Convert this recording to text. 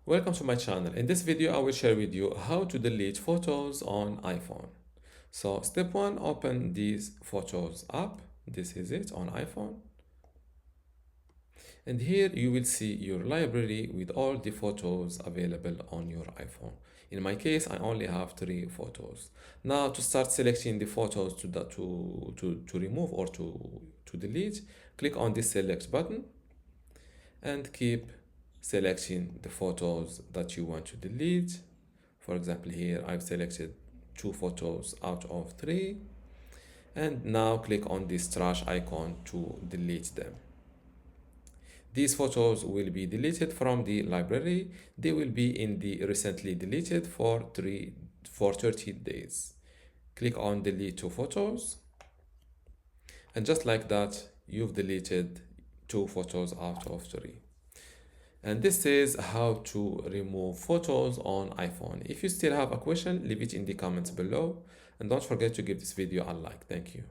Welcome to my channel. In this video, I will share with you how to delete photos on iPhone. So step one, open these photos app. This is it on iPhone. And here you will see your library with all the photos available on your iPhone. In my case, I only have 3 photos. Now to start selecting the photos to remove or to delete, click on this select button and keep selecting the photos that you want to delete. For example, here I've selected 2 photos out of 3, and now click on this trash icon to delete them. These photos will be deleted from the library. They will be in the recently deleted for 30 days. Click on delete 2 photos, and just like that, you've deleted 2 photos out of 3. And this is how to remove photos on iPhone. If you still have a question, leave it in the comments below. And don't forget to give this video a like. Thank you.